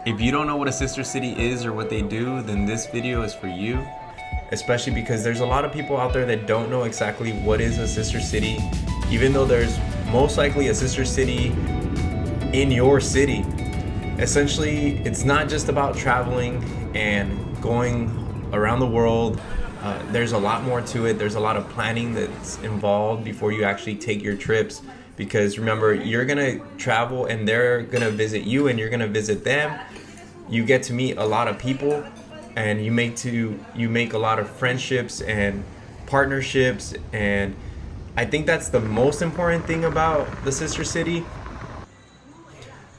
If you don't know what a sister city is or what they do, then this video is for you. Especially because there's a lot of people out there that don't know exactly what is a sister city, even though there's most likely a sister city in your city. Essentially, it's not just about traveling and going around the world. There's a lot more to it. There's a lot of planning that's involved before you actually take your trips. Because remember, you're gonna travel and they're gonna visit you and you're gonna visit them. You get to meet a lot of people, and you make a lot of friendships and partnerships, and I think that's the most important thing about the sister city.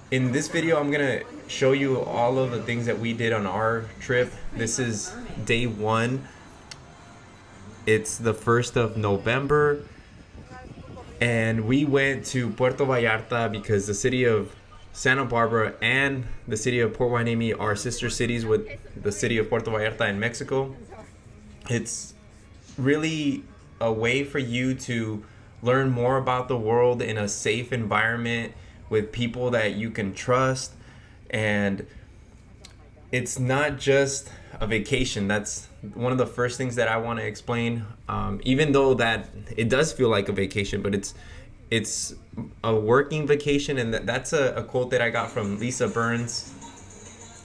In this video, I'm gonna show you all of the things that we did on our trip. This is day one. It's the 1st of November, and we went to Puerto Vallarta because the city of Santa Barbara and the city of Port Hueneme are sister cities with the city of Puerto Vallarta in Mexico. It's really a way for you to learn more about the world in a safe environment with people that you can trust. And it's not just a vacation. That's one of the first things that I want to explain. Even though that it does feel like a vacation, but it's a working vacation, and that's a quote that I got from Lisa Burns.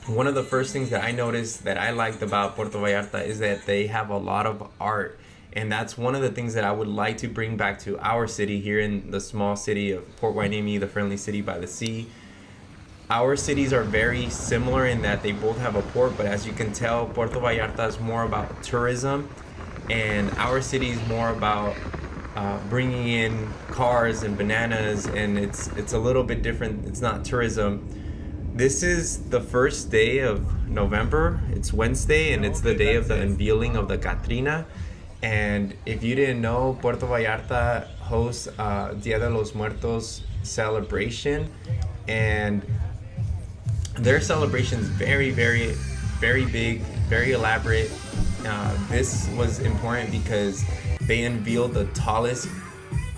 One of the first things that I noticed that I liked about Puerto Vallarta is that they have a lot of art, and that's one of the things that I would like to bring back to our city here in the small city of Port Hueneme, the friendly city by the sea. Our cities are very similar in that they both have a port, but as you can tell, Puerto Vallarta is more about tourism, and our city is more about bringing in cars and bananas, and it's a little bit different. It's not tourism. This is the first day of November. It's Wednesday, and it's the day of the unveiling of the Catrina. And if you didn't know, Puerto Vallarta hosts Dia de los Muertos celebration, and their celebration is very, very, very big, very elaborate. This was important because they unveiled the tallest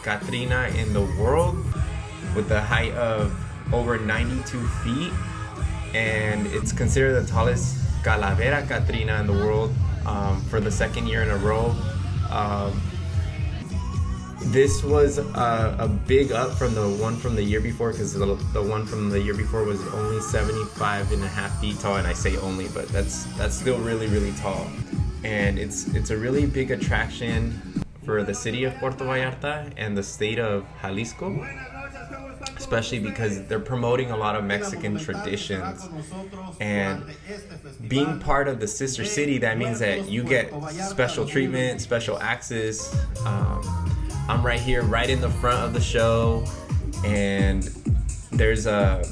Catrina in the world with a height of over 92 feet, and it's considered the tallest Calavera Catrina in the world for the second year in a row. This was a big up from the one from the year before, because the one from the year before was only 75 and a half feet tall, and I say only, but that's still really, really tall. And it's a really big attraction for the city of Puerto Vallarta and the state of Jalisco, especially because they're promoting a lot of Mexican traditions. And being part of the sister city, that means that you get special treatment, special access. I'm right here, right in the front of the show, and there's a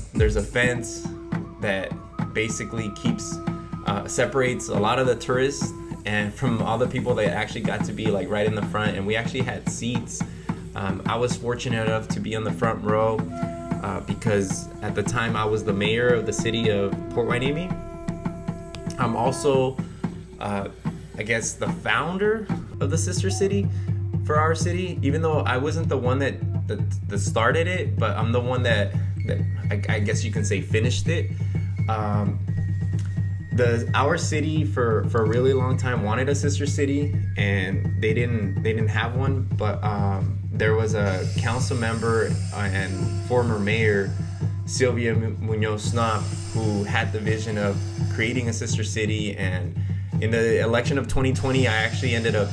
fence that basically separates a lot of the tourists and from all the people that actually got to be like right in the front. And we actually had seats. I was fortunate enough to be on the front row because at the time I was the mayor of the city of Port Hueneme. I'm also, I guess, the founder of the sister city for our city, even though I wasn't the one that started it, but I'm the one that I guess you can say finished it. Our city for a really long time wanted a sister city, and they didn't have one, but there was a council member and former mayor, Sylvia Munoz Snop, who had the vision of creating a sister city. And in the election of 2020, I actually ended up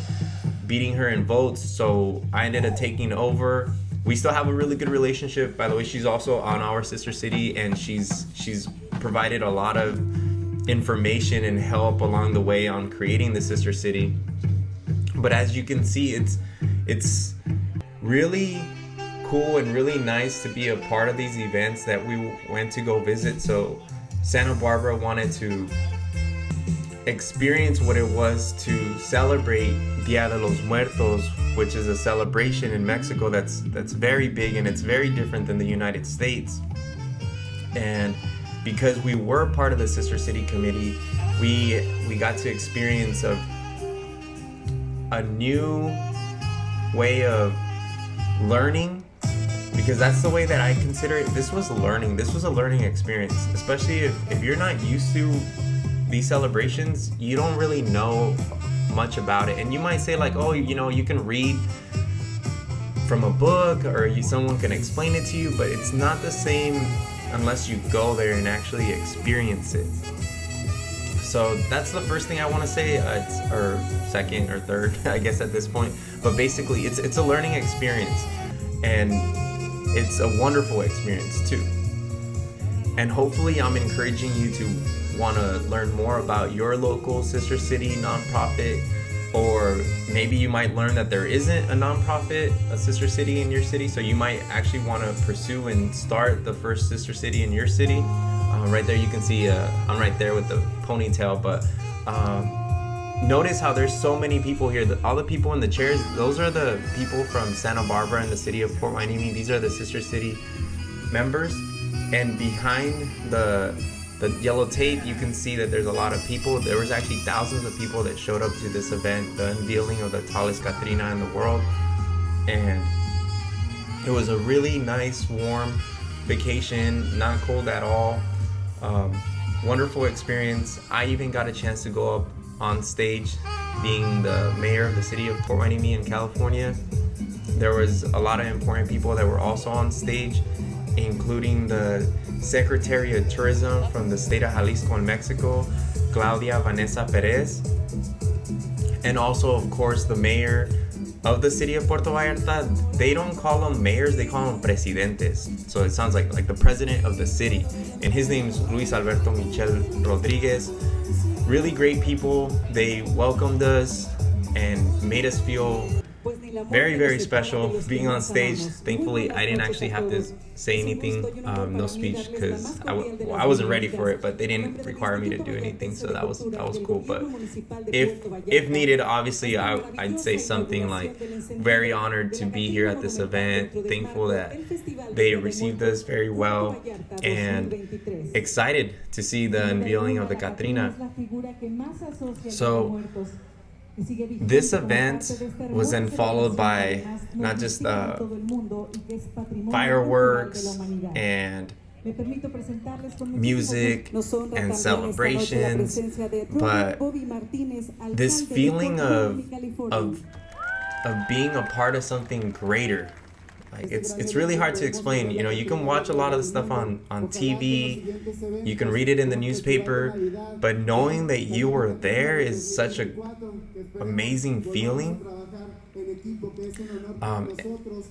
beating her in votes, so I ended up taking over. We still have a really good relationship. By the way, she's also on our sister city, and she's provided a lot of information and help along the way on creating the sister city. But as you can see, it's really cool and really nice to be a part of these events that we went to go visit. So Santa Barbara wanted to experience what it was to celebrate Dia de los Muertos, which is a celebration in Mexico that's very big, and it's very different than the United States. And because we were part of the Sister City Committee, we got to experience a new way of learning because that's the way that I consider it. This was learning. This was a learning experience, especially if you're not used to these celebrations. You don't really know much about it, and you might say like, oh, you can read from a book, or someone can explain it to you, but it's not the same unless you go there and actually experience it. So that's the first thing I want to say, or second or third, I guess at this point. But basically, it's a learning experience, and it's a wonderful experience too. And hopefully, I'm encouraging you to want to learn more about your local sister city nonprofit, or maybe you might learn that there isn't a nonprofit, a sister city in your city, so you might actually want to pursue and start the first sister city in your city. Right there you can see I'm right there with the ponytail, but notice how there's so many people here. All the people in the chairs, those are the people from Santa Barbara and the city of Port Hueneme. These are the sister city members, and behind the yellow tape, you can see that there's a lot of people. There was actually thousands of people that showed up to this event, the unveiling of the tallest Catrina in the world. And it was a really nice, warm vacation, not cold at all. Wonderful experience. I even got a chance to go up on stage being the mayor of the city of Port Hueneme in California. There was a lot of important people that were also on stage, including the Secretary of Tourism from the state of Jalisco in Mexico, Claudia Vanessa Perez, and also, of course, the mayor of the city of Puerto Vallarta. They don't call them mayors, they call them presidentes. So it sounds like the president of the city. And his name's Luis Alberto Michel Rodriguez. Really great people. They welcomed us and made us feel very, very special being on stage. Thankfully, I didn't actually have to say anything, no speech, because I wasn't ready for it, but they didn't require me to do anything, so that was cool. But if needed, obviously I'd say something like, very honored to be here at this event, thankful that they received us very well, and excited to see the unveiling of the Catrina. So this event was then followed by not just fireworks and music and celebrations, but this feeling of being a part of something greater. Like it's really hard to explain. You can watch a lot of the stuff on TV, you can read it in the newspaper, but knowing that you were there is such a amazing feeling.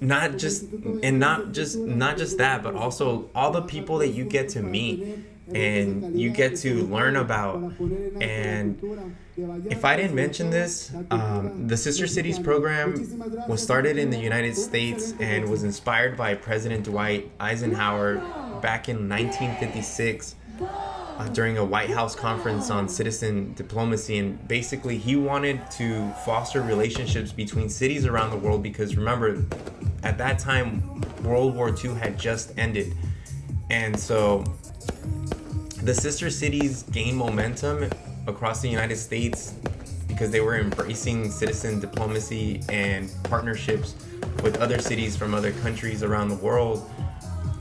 Not just that, but also all the people that you get to meet and you get to learn about. And if I didn't mention this, the Sister Cities program was started in the United States and was inspired by President Dwight Eisenhower back in 1956 during a White House conference on citizen diplomacy. And basically he wanted to foster relationships between cities around the world, because remember, at that time World War II had just ended, and so the sister cities gained momentum across the United States because they were embracing citizen diplomacy and partnerships with other cities from other countries around the world.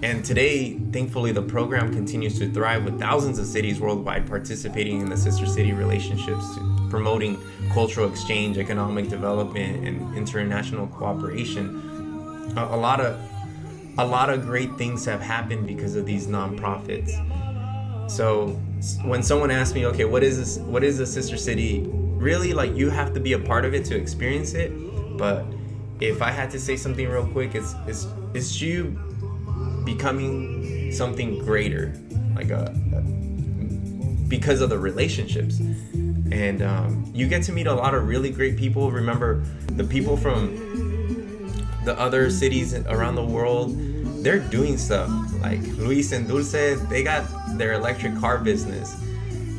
And today, thankfully, the program continues to thrive with thousands of cities worldwide participating in the sister city relationships, promoting cultural exchange, economic development, and international cooperation. A lot of great things have happened because of these nonprofits. So when someone asks me, okay, what is this? What is a sister city? Really, like, you have to be a part of it to experience it. But if I had to say something real quick, it's you becoming something greater, like because of the relationships. And you get to meet a lot of really great people. Remember, the people from the other cities around the world, they're doing stuff. Like Luis and Dulce, they got their electric car business.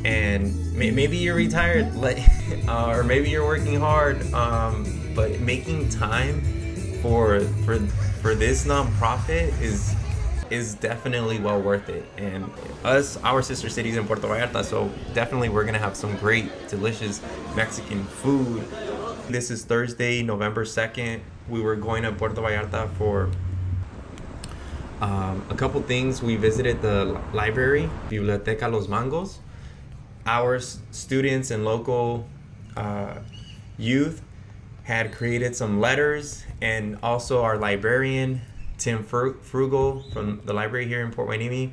And maybe you're retired, or maybe you're working hard, but making time for this nonprofit is definitely well worth it. And our sister cities in Puerto Vallarta, so definitely we're gonna have some great, delicious Mexican food. This is Thursday, November 2nd. We were going to Puerto Vallarta for A couple things, we visited the library, Biblioteca Los Mangos. Our students and local youth had created some letters, and also our librarian, Tim Frugal from the library here in Port Hueneme,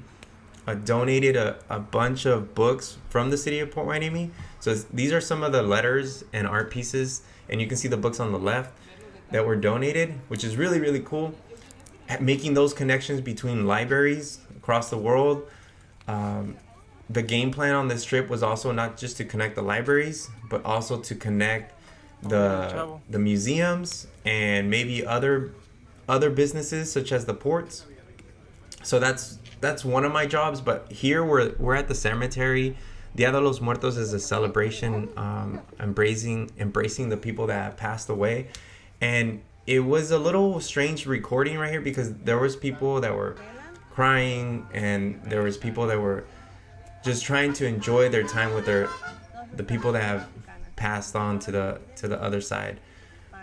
donated a bunch of books from the city of Port Hueneme. So these are some of the letters and art pieces, and you can see the books on the left that were donated, which is really, really cool. Making those connections between libraries across the world. The game plan on this trip was also not just to connect the libraries, but also to connect the museums and maybe other businesses such as the ports. So that's one of my jobs. But here we're at the cemetery. Dia de los Muertos is a celebration, embracing the people that have passed away, and it was a little strange recording right here because there was people that were crying, and there was people that were just trying to enjoy their time with the people that have passed on to the other side.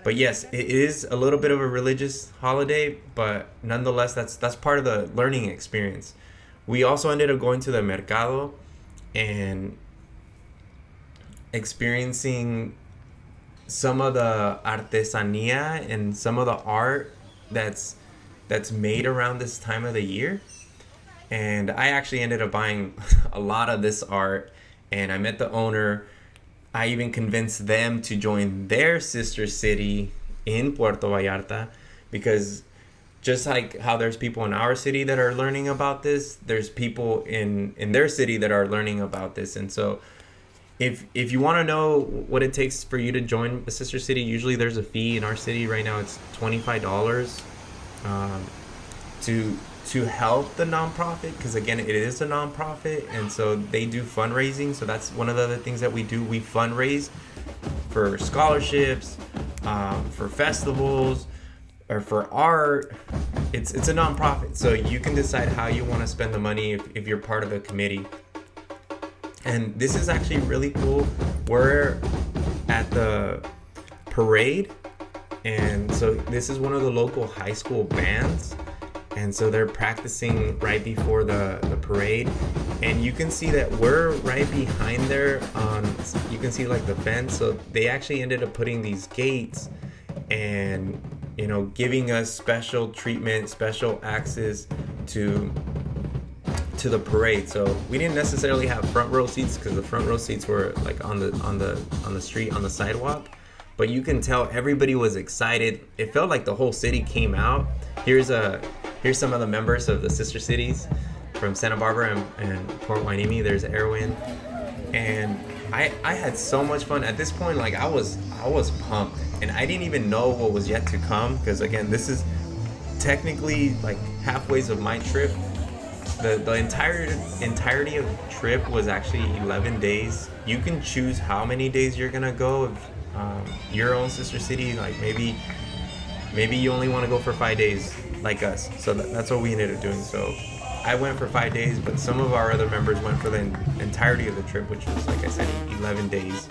But yes, it is a little bit of a religious holiday, but nonetheless, that's part of the learning experience. We also ended up going to the mercado and experiencing some of the artesanía and some of the art that's made around this time of the year. And I actually ended up buying a lot of this art, and I met the owner. I even convinced them to join their sister city in Puerto Vallarta, because just like how there's people in our city that are learning about this, there's people in their city that are learning about this. And so if you want to know what it takes for you to join a sister city, usually there's a fee. In our city right now it's $25 to help the nonprofit, because again, it is a nonprofit, and so they do fundraising. So that's one of the other things that we do. We fundraise for scholarships, for festivals, or for art. It's a nonprofit, so you can decide how you want to spend the money if you're part of the committee. And this is actually really cool. We're at the parade, and so this is one of the local high school bands, and so they're practicing right before the parade. And you can see that we're right behind there. You can see like the fence. So they actually ended up putting these gates and giving us special treatment, special access to the parade. So we didn't necessarily have front row seats, because the front row seats were like on the street, on the sidewalk. But you can tell everybody was excited. It felt like the whole city came out. Here's some of the members of the sister cities from Santa Barbara and Port Hueneme. There's Erwin, and I had so much fun. At this point, like I was pumped, and I didn't even know what was yet to come, because again, this is technically like halfways of my trip. The entirety of the trip was actually 11 days. You can choose how many days you're gonna go. If your own sister city, like maybe you only want to go for 5 days like us. So that's what we ended up doing. So I went for 5 days, but some of our other members went for the entirety of the trip, which was, like I said, 11 days.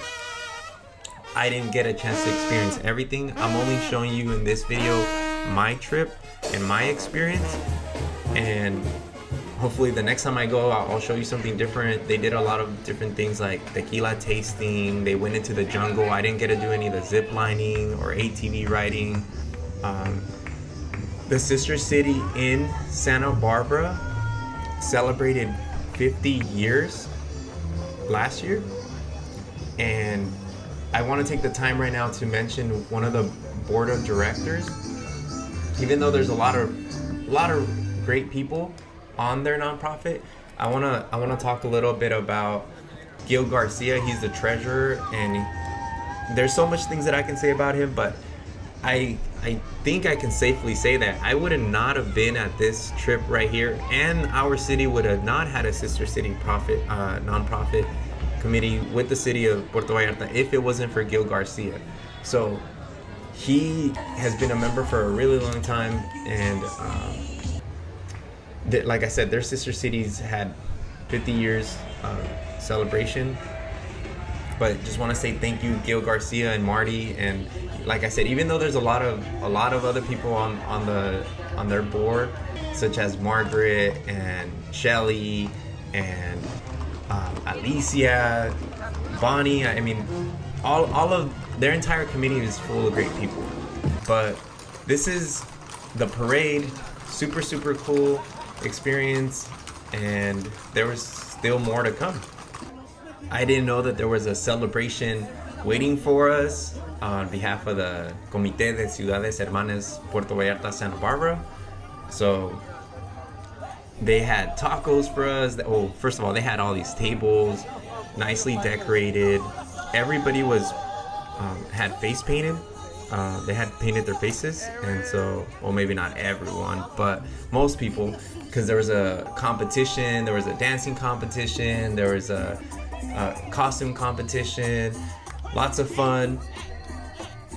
I didn't get a chance to experience everything. I'm only showing you in this video my trip and my experience, and hopefully the next time I go, I'll show you something different. They did a lot of different things like tequila tasting. They went into the jungle. I didn't get to do any of the zip lining or ATV riding. The sister city in Santa Barbara celebrated 50 years last year, and I want to take the time right now to mention one of the board of directors. Even though there's a lot of great people on their nonprofit, I wanna talk a little bit about Gil Garcia. He's the treasurer, and there's so much things that I can say about him, but I think I can safely say that I would not have been at this trip right here, and our city would have not had a sister city nonprofit committee with the city of Puerto Vallarta if it wasn't for Gil Garcia. So he has been a member for a really long time, and like I said, their sister cities had 50 years celebration. But just want to say thank you, Gil Garcia and Marty. And like I said, even though there's a lot of other people on on their board, such as Margaret and Shelly and Alicia, Bonnie. I mean, all of their entire committee is full of great people. But this is the parade, super cool experience, and there was still more to come. I didn't know that there was a celebration waiting for us on behalf of the Comité de Ciudades Hermanas Puerto Vallarta Santa Barbara. So they had tacos for us. Oh, first of all, they had all these tables, nicely decorated. Everybody was had face painted. They had painted their faces, and so, well, maybe not everyone, but most people, because there was a competition, there was a dancing competition, there was a costume competition, lots of fun.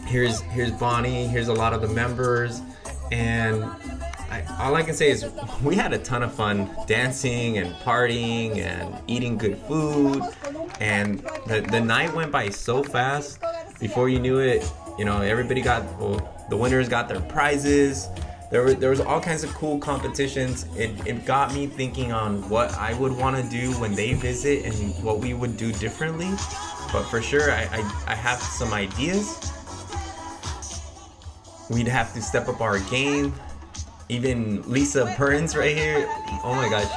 Here's Bonnie, here's a lot of the members, and all I can say is we had a ton of fun dancing and partying and eating good food, and the night went by so fast. Before you knew it, you know, everybody the winners got their prizes. There was all kinds of cool competitions. It got me thinking on what I would want to do when they visit and what we would do differently. But for sure, I have some ideas. We'd have to step up our game. Even Lisa Burns right here, oh my gosh,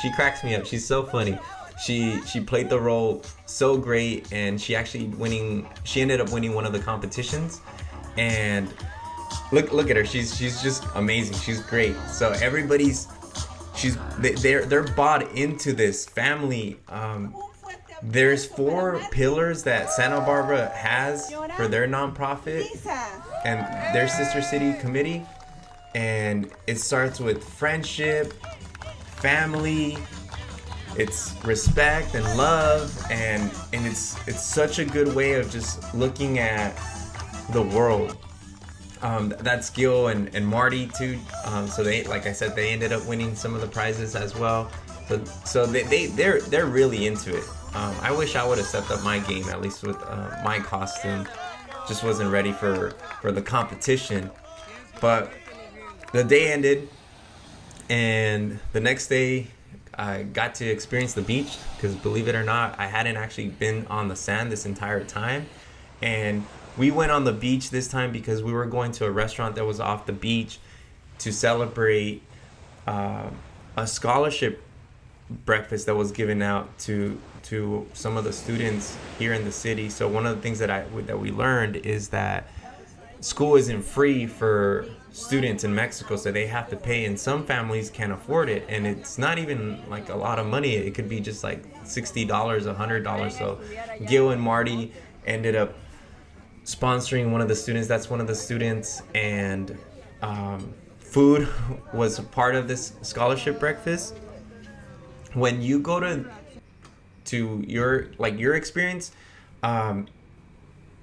she cracks me up. She's so funny. She played the role so great, and she ended up winning one of the competitions. And look at her. She's just amazing. She's great. So they're bought into this family. There's 4 pillars that Santa Barbara has for their nonprofit and their sister city committee, and it starts with friendship, family, it's respect and love, and it's such a good way of just looking at the world. That's Gil and Marty too. So they, like I said, they ended up winning some of the prizes as well. So they're really into it. I wish I would have stepped up my game, at least with my costume. Just wasn't ready for the competition. But the day ended, and the next day I got to experience the beach, because believe it or not, I hadn't actually been on the sand this entire time. And we went on the beach this time because we were going to a restaurant that was off the beach to celebrate a scholarship breakfast that was given out to some of the students here in the city. So one of the things that we learned is that school isn't free for students in Mexico, so they have to pay, and some families can't afford it, and it's not even like a lot of money. It could be just like $60, $100. So Gil and Marty ended up sponsoring one of the students. That's one of the students, and food was part of this scholarship breakfast. When you go to your experience,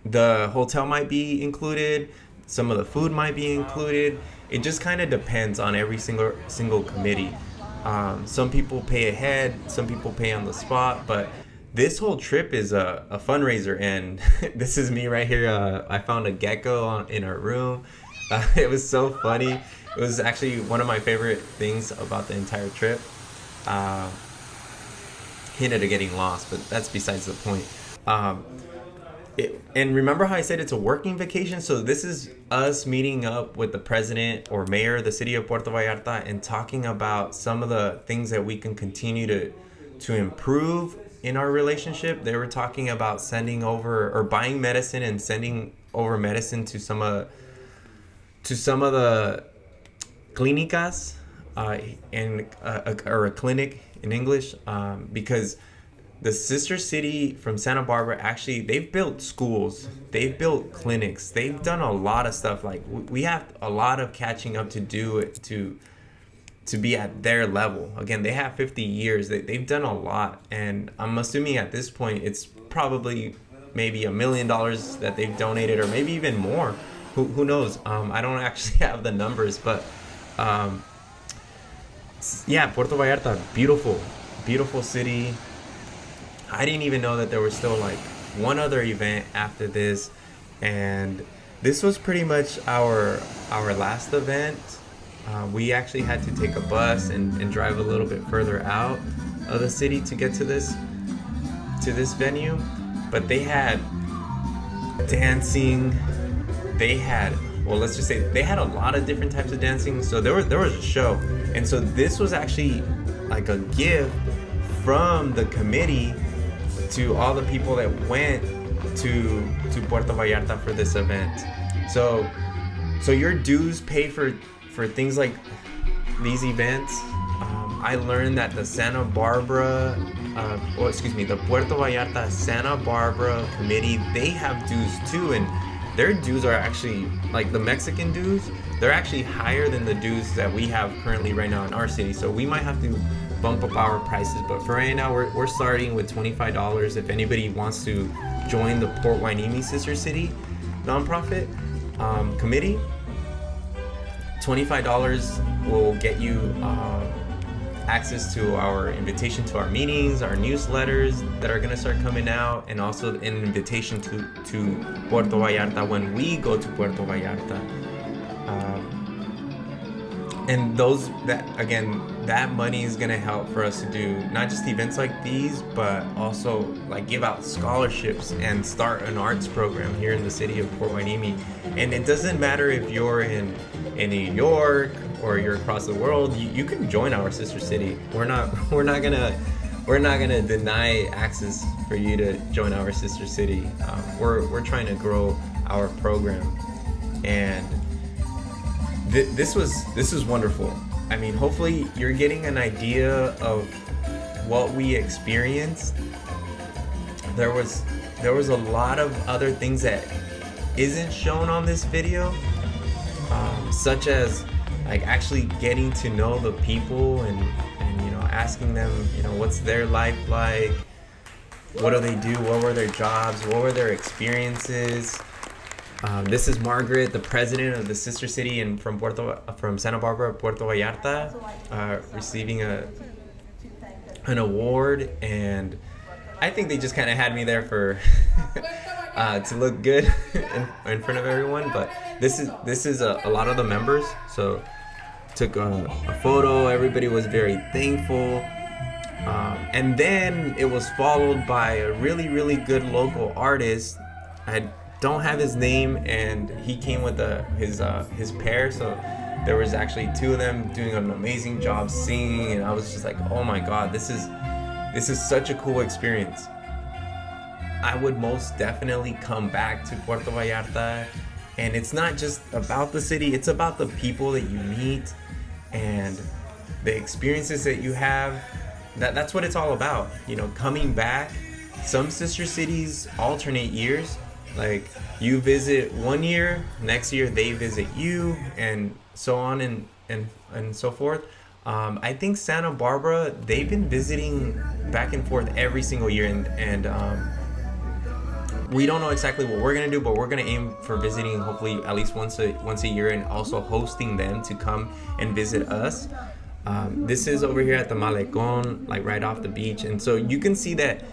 the hotel might be included, some of the food might be included. It just kind of depends on every single committee. Some people pay ahead, some people pay on the spot, but this whole trip is a fundraiser, and this is me right here. I found a gecko in our room. It was so funny. It was actually one of my favorite things about the entire trip. He ended up getting lost, but that's besides the point. And remember how I said it's a working vacation? So this is us meeting up with the president or mayor of the city of Puerto Vallarta and talking about some of the things that we can continue to improve in our relationship. They were talking about sending over or buying medicine and sending over medicine to some of the clínicas, or a clinic in English, because the sister city from Santa Barbara, actually, they've built schools, they've built clinics, they've done a lot of stuff. Like, we have a lot of catching up to do to be at their level. Again, they have 50 years, they've done a lot, and I'm assuming at this point it's probably maybe $1 million that they've donated, or maybe even more. Who knows? I don't actually have the numbers, but yeah, Puerto Vallarta, beautiful city. I didn't even know that there was still like one other event after this, and this was pretty much our last event. We actually had to take a bus and drive a little bit further out of the city to get to this venue. But they had dancing. They had, well, let's just say they had a lot of different types of dancing. So there was a show, and so this was actually like a gift from the committee to all the people that went to Puerto Vallarta for this event. So your dues pay for things like these events. I learned that the the Puerto Vallarta Santa Barbara committee, they have dues too, and their dues are actually, like the Mexican dues, they're actually higher than the dues that we have currently right now in our city. So we might have to bump up our prices, but for right now we're starting with $25. If anybody wants to join the Port Hueneme Sister City nonprofit committee, $25 will get you access to our invitation to our meetings, our newsletters that are going to start coming out, and also an invitation to Puerto Vallarta when we go to Puerto Vallarta. And that money is going to help for us to do not just events like these, but also like give out scholarships and start an arts program here in the city of Port Hueneme. And it doesn't matter if you're in New York or you're across the world, you can join our sister city. We're not gonna deny access for you to join our sister city. We're trying to grow our program, and this is wonderful. I mean, hopefully you're getting an idea of what we experienced. There was a lot of other things that isn't shown on this video, such as like actually getting to know the people and asking them, what's their life like, what do they do, what were their jobs, what were their experiences. This is Margaret, the president of the sister city from Santa Barbara, Puerto Vallarta, receiving an award, and I think they just kind of had me there for to look good in front of everyone. But this is a lot of the members, so took a photo. Everybody was very thankful, and then it was followed by a really, really good local artist. I don't have his name, and he came with his pair, so there was actually two of them doing an amazing job singing, and I was just like, oh my god, this is such a cool experience. I would most definitely come back to Puerto Vallarta, and it's not just about the city, it's about the people that you meet and the experiences that you have. That's what it's all about, coming back. Some sister cities alternate years. Like, you visit one year, next year they visit you, and so on and so forth. I think Santa Barbara, they've been visiting back and forth every single year, and we don't know exactly what we're gonna do, but we're gonna aim for visiting hopefully at least once a year, and also hosting them to come and visit us. This is over here at the Malecon, like right off the beach, and so you can see that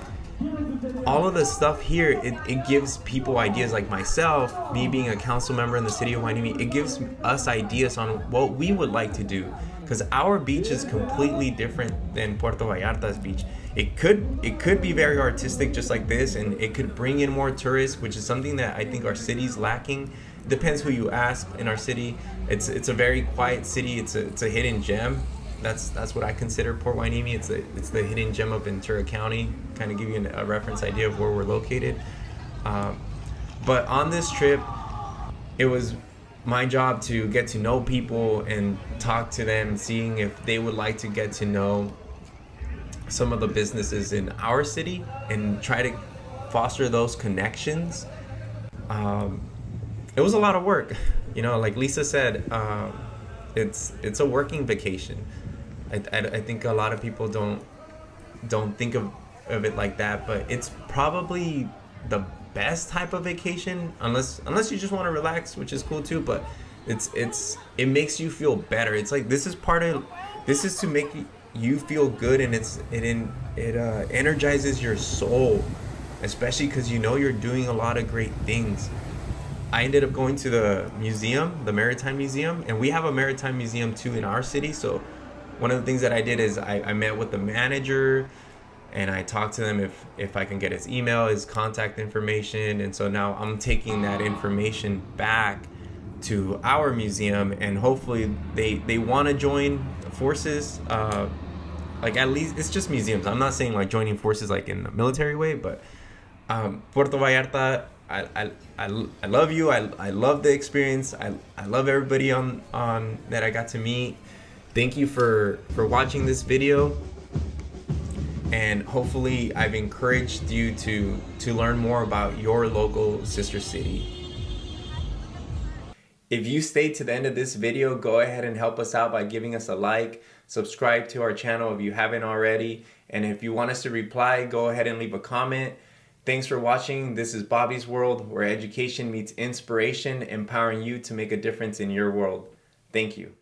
all of the stuff here, it gives people ideas, like myself, me being a council member in the city of Hueneme, it gives us ideas on what we would like to do, because our beach is completely different than Puerto Vallarta's beach. It could be very artistic just like this, and it could bring in more tourists, which is something that I think our city's lacking. It depends who you ask in our city. It's a very quiet city. It's a hidden gem. That's what I consider Port Hueneme. It's the hidden gem of Ventura County. Kind of give you a reference idea of where we're located. But on this trip, it was my job to get to know people and talk to them, seeing if they would like to get to know some of the businesses in our city and try to foster those connections. It was a lot of work, like Lisa said. It's a working vacation. I think a lot of people don't think of it like that, but it's probably the best type of vacation, unless you just want to relax, which is cool too. But it makes you feel better. It's like this is to make you feel good, and it energizes your soul, especially because you're doing a lot of great things. I ended up going to the museum, the Maritime Museum, and we have a Maritime Museum too in our city. So one of the things that I did is I met with the manager and I talked to them if I can get his email, his contact information. And so now I'm taking that information back to our museum, and hopefully they want to join forces. Like, at least it's just museums. I'm not saying like joining forces like in the military way, but Puerto Vallarta, I love you. I love the experience. I love everybody on that I got to meet. Thank you for watching this video, and hopefully I've encouraged you to learn more about your local sister city. If you stayed to the end of this video, go ahead and help us out by giving us a like, subscribe to our channel if you haven't already, and if you want us to reply, go ahead and leave a comment. Thanks for watching. This is Bobby's World, where education meets inspiration, empowering you to make a difference in your world. Thank you.